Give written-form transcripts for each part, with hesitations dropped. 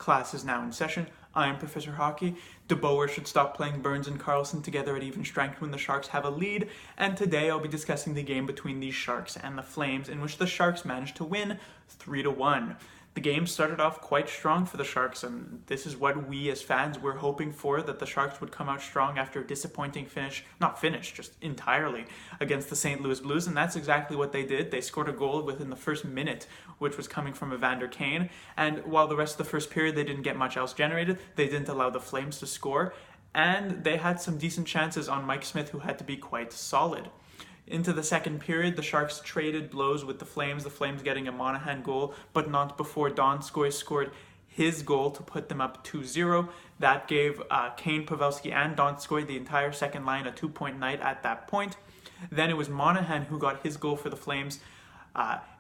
Class is now in session. I am Professor Hockey. De Boer should stop playing Burns and Carlson together at even strength when the Sharks have a lead, and today I'll be discussing the game between these Sharks and the Flames, in which the Sharks managed to win 3-1. The game started off quite strong for the Sharks, and this is what we as fans were hoping for, that the Sharks would come out strong after a disappointing just entirely, against the St. Louis Blues, and that's exactly what they did. They scored a goal within the first minute, which was coming from Evander Kane, and while the rest of the first period they didn't get much else generated, they didn't allow the Flames to score, and they had some decent chances on Mike Smith, who had to be quite solid. Into the second period, the Sharks traded blows with the Flames getting a Monahan goal, but not before Donskoy scored his goal to put them up 2-0. That gave Kane, Pavelski, and Donskoy, the entire second line, a 2-point night at that point. Then it was Monahan who got his goal for the Flames.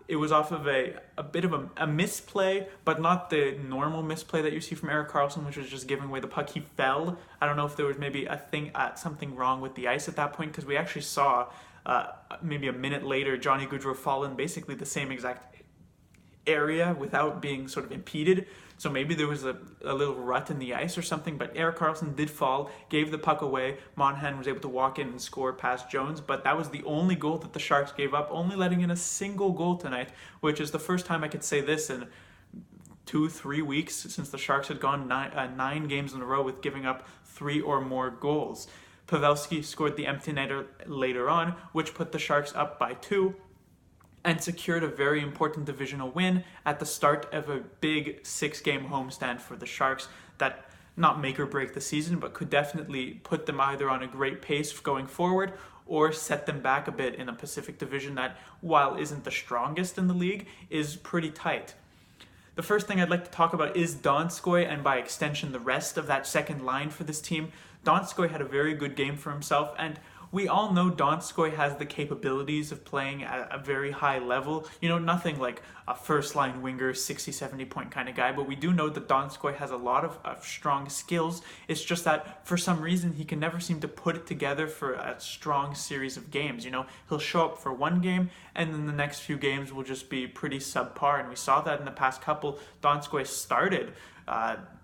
It was off of a bit of a misplay, but not the normal misplay that you see from Erik Karlsson, which was just giving away the puck. He fell. I don't know if there was maybe something wrong with the ice at that point, because we actually saw maybe a minute later Johnny Gaudreau fall in basically the same exact area without being sort of impeded. So maybe there was a little rut in the ice or something, but Erik Karlsson did fall, gave the puck away. Monahan was able to walk in and score past Jones, but that was the only goal that the Sharks gave up, only letting in a single goal tonight, which is the first time I could say this in 2-3 weeks since the Sharks had gone nine games in a row with giving up 3 or more goals. Pavelski scored the empty netter later on, which put the Sharks up by 2 and secured a very important divisional win at the start of a big 6-game homestand for the Sharks that not make or break the season, but could definitely put them either on a great pace going forward or set them back a bit in a Pacific Division that, while isn't the strongest in the league, is pretty tight. The first thing I'd like to talk about is Donskoy, and by extension the rest of that second line for this team. Donskoy had a very good game for himself, and we all know Donskoy has the capabilities of playing at a very high level. You know, nothing like a first-line winger, 60-70 point kind of guy, but we do know that Donskoy has a lot of strong skills. It's just that for some reason he can never seem to put it together for a strong series of games. You know, he'll show up for one game, and then the next few games will just be pretty subpar, and we saw that in the past couple. Donskoy started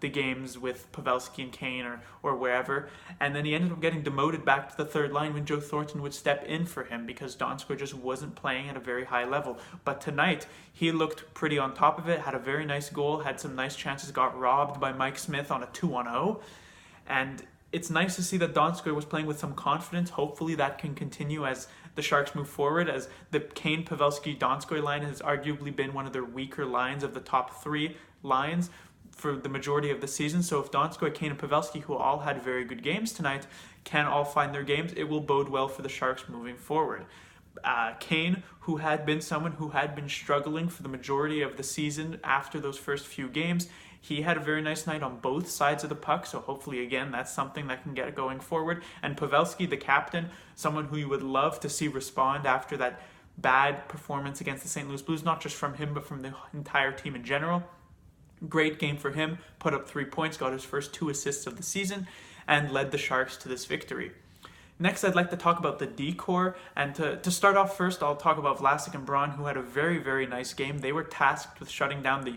the games with Pavelski and Kane or wherever, and then he ended up getting demoted back to the third line when Joe Thornton would step in for him because Donskoy just wasn't playing at a very high level. But tonight, he looked pretty on top of it, had a very nice goal, had some nice chances, got robbed by Mike Smith on a 2-on-0, and it's nice to see that Donskoy was playing with some confidence. Hopefully that can continue as the Sharks move forward, as the Kane, Pavelski, Donskoy line has arguably been one of their weaker lines of the top 3 lines for the majority of the season. So if Donskoy, Kane, and Pavelski, who all had very good games tonight, can all find their games, it will bode well for the Sharks moving forward. Kane, who had been someone who had been struggling for the majority of the season after those first few games, he had a very nice night on both sides of the puck, so hopefully, again, that's something that can get going forward. And Pavelski, the captain, someone who you would love to see respond after that bad performance against the St. Louis Blues, not just from him, but from the entire team in general. Great game for him, put up 3 points, got his first 2 assists of the season, and led the Sharks to this victory. Next, I'd like to talk about the D-Corps, and to start off first, I'll talk about Vlasic and Braun, who had a very, very nice game. They were tasked with shutting down the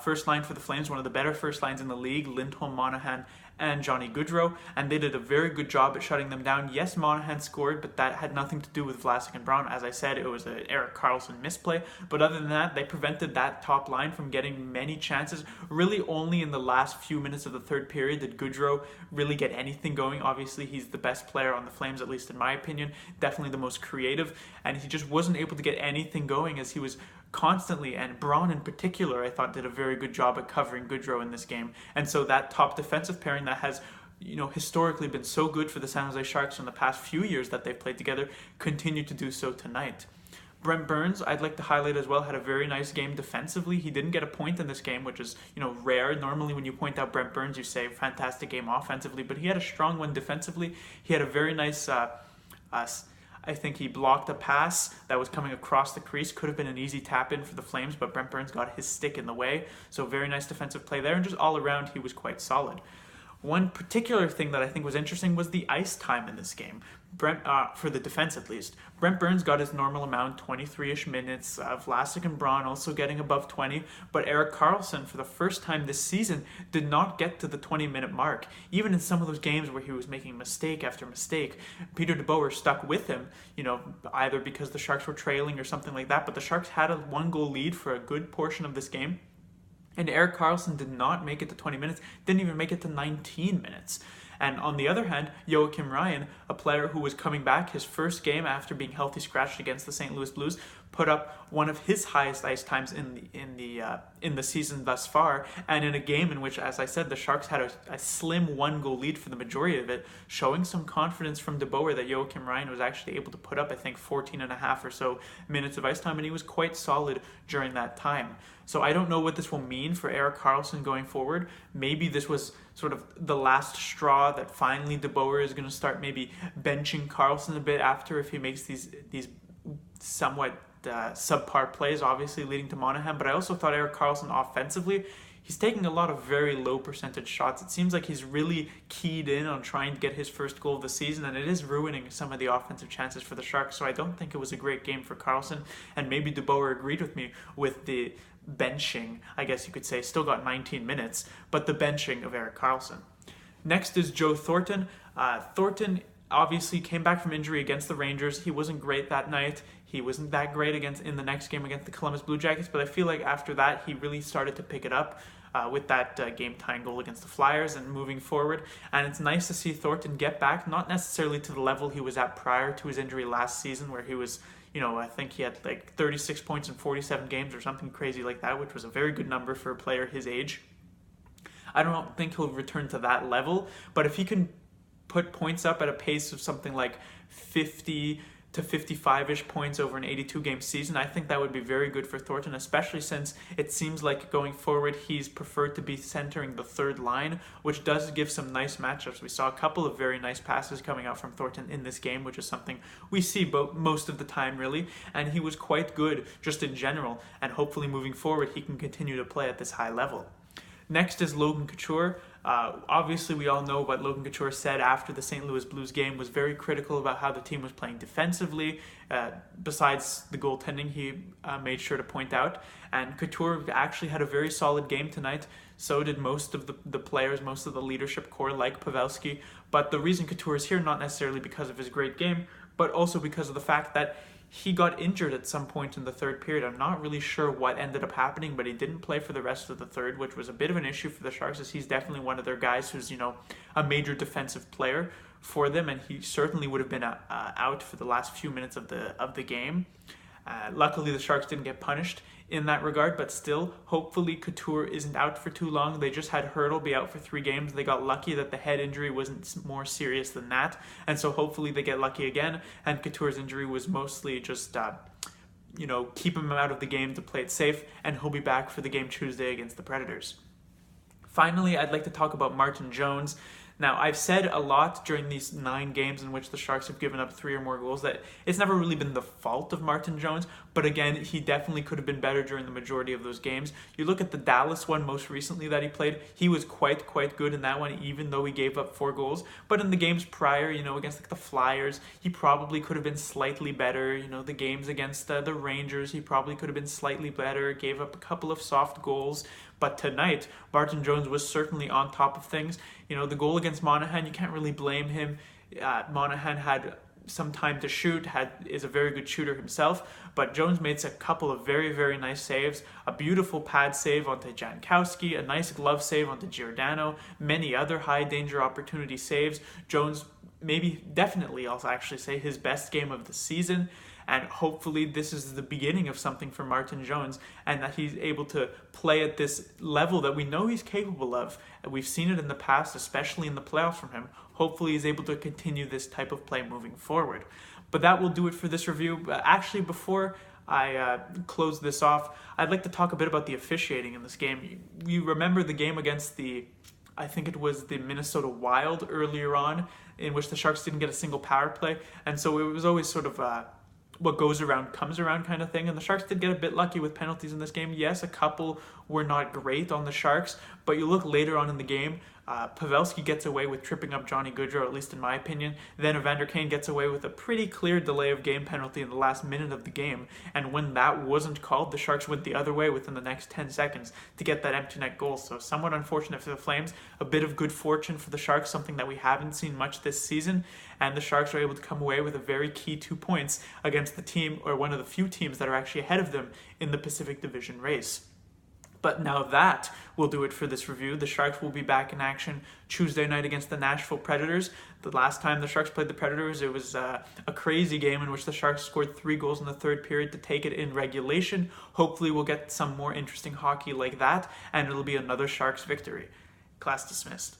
first line for the Flames, one of the better first lines in the league, Lindholm, Monahan, and Johnny Gaudreau, and they did a very good job at shutting them down. Yes, Monahan scored, but that had nothing to do with Vlasic and Braun. As I said, it was an Erik Karlsson misplay, but other than that, they prevented that top line from getting many chances. Really only in the last few minutes of the third period did Gaudreau really get anything going. Obviously, he's the best player on the Flames, at least in my opinion, definitely the most creative, and he just wasn't able to get anything going as he was constantly, and Braun in particular, I thought did a very good job at covering Gaudreau in this game. And so that top defensive pairing that has, you know, historically been so good for the San Jose Sharks in the past few years that they've played together, continued to do so tonight. Brent Burns, I'd like to highlight as well, had a very nice game defensively. He didn't get a point in this game, which is, you know, rare. Normally when you point out Brent Burns, you say fantastic game offensively, but he had a strong one defensively. He had a very nice I think he blocked a pass that was coming across the crease. Could have been an easy tap-in for the Flames, but Brent Burns got his stick in the way. So very nice defensive play there, and just all around he was quite solid. One particular thing that I think was interesting was the ice time in this game. For the defense at least. Brent Burns got his normal amount, 23-ish minutes. Vlasic and Braun also getting above 20. But Erik Karlsson, for the first time this season, did not get to the 20-minute mark. Even in some of those games where he was making mistake after mistake, Peter DeBoer stuck with him, either because the Sharks were trailing or something like that. But the Sharks had a 1-goal lead for a good portion of this game. And Erik Karlsson did not make it to 20 minutes, didn't even make it to 19 minutes. And on the other hand, Joakim Ryan, a player who was coming back his first game after being healthy scratched against the St. Louis Blues, put up one of his highest ice times in the season thus far, and in a game in which, as I said, the Sharks had a slim 1-goal lead for the majority of it, showing some confidence from DeBoer that Joakim Ryan was actually able to put up, I think, 14 and a half or so minutes of ice time, and he was quite solid during that time. So I don't know what this will mean for Erik Karlsson going forward. Maybe this was sort of the last straw that finally DeBoer is going to start maybe benching Karlsson a bit after if he makes these somewhat subpar plays, obviously leading to Monahan. But I also thought Erik Karlsson offensively, he's taking a lot of very low percentage shots. It seems like he's really keyed in on trying to get his first goal of the season, and it is ruining some of the offensive chances for the Sharks. So I don't think it was a great game for Karlsson, and maybe DeBoer agreed with me with the benching, I guess you could say, still got 19 minutes, but the benching of Erik Karlsson. Next is Joe Thornton. Thornton obviously came back from injury against the Rangers. He wasn't great that night. He wasn't that great in the next game against the Columbus Blue Jackets, but I feel like after that he really started to pick it up with that game-tying goal against the Flyers and moving forward. And it's nice to see Thornton get back, not necessarily to the level he was at prior to his injury last season, where he was, I think he had like 36 points in 47 games or something crazy like that, which was a very good number for a player his age. I don't think he'll return to that level, but if he can put points up at a pace of something like 50 to 55-ish points over an 82-game season, I think that would be very good for Thornton, especially since it seems like going forward he's preferred to be centering the third line, which does give some nice matchups. We saw a couple of very nice passes coming out from Thornton in this game, which is something we see most of the time, really, and he was quite good just in general, and hopefully moving forward he can continue to play at this high level. Next is Logan Couture. Obviously, we all know what Logan Couture said after the St. Louis Blues game, was very critical about how the team was playing defensively. Besides the goaltending, he made sure to point out. And Couture actually had a very solid game tonight. So did most of the players, most of the leadership core, like Pavelski. But the reason Couture is here, not necessarily because of his great game, but also because of the fact that he got injured at some point in the third period. I'm not really sure what ended up happening, but he didn't play for the rest of the third, which was a bit of an issue for the Sharks, as he's definitely one of their guys who's, a major defensive player for them, and he certainly would have been out for the last few minutes of the game. Luckily, the Sharks didn't get punished in that regard, but still, hopefully Couture isn't out for too long. They just had Hertl be out for 3 games. They got lucky that the head injury wasn't more serious than that, and so hopefully they get lucky again, and Couture's injury was mostly just, keep him out of the game to play it safe, and he'll be back for the game Tuesday against the Predators. Finally, I'd like to talk about Martin Jones. Now, I've said a lot during these 9 games in which the Sharks have given up 3 or more goals that it's never really been the fault of Martin Jones, but again, he definitely could have been better during the majority of those games. You look at the Dallas one most recently that he played, he was quite good in that one, even though he gave up 4 goals. But in the games prior, against the Flyers, he probably could have been slightly better. The games against the Rangers, he probably could have been slightly better, gave up a couple of soft goals. But tonight, Martin Jones was certainly on top of things. The goal against Monahan, you can't really blame him. Monahan had some time to shoot, is a very good shooter himself, but Jones made a couple of very, very nice saves. A beautiful pad save onto Jankowski, a nice glove save onto Giordano, many other high-danger opportunity saves. Jones, definitely, I'll actually say, his best game of the season. And hopefully this is the beginning of something for Martin Jones, and that he's able to play at this level that we know he's capable of. We've seen it in the past, especially in the playoffs from him. Hopefully he's able to continue this type of play moving forward. But that will do it for this review. Actually, before I close this off, I'd like to talk a bit about the officiating in this game. You remember the game against I think it was the Minnesota Wild earlier on, in which the Sharks didn't get a single power play, and so it was always sort of what goes around comes around kind of thing, and the Sharks did get a bit lucky with penalties in this game. Yes, a couple were not great on the Sharks, but you look later on in the game, Pavelski gets away with tripping up Johnny Gaudreau, at least in my opinion. Then Evander Kane gets away with a pretty clear delay of game penalty in the last minute of the game. And when that wasn't called, the Sharks went the other way within the next 10 seconds to get that empty net goal. So somewhat unfortunate for the Flames, a bit of good fortune for the Sharks, something that we haven't seen much this season. And the Sharks are able to come away with a very key 2 points against the team, or one of the few teams that are actually ahead of them in the Pacific Division race. But now that will do it for this review. The Sharks will be back in action Tuesday night against the Nashville Predators. The last time the Sharks played the Predators, it was a crazy game in which the Sharks scored 3 goals in the third period to take it in regulation. Hopefully we'll get some more interesting hockey like that, and it'll be another Sharks victory. Class dismissed.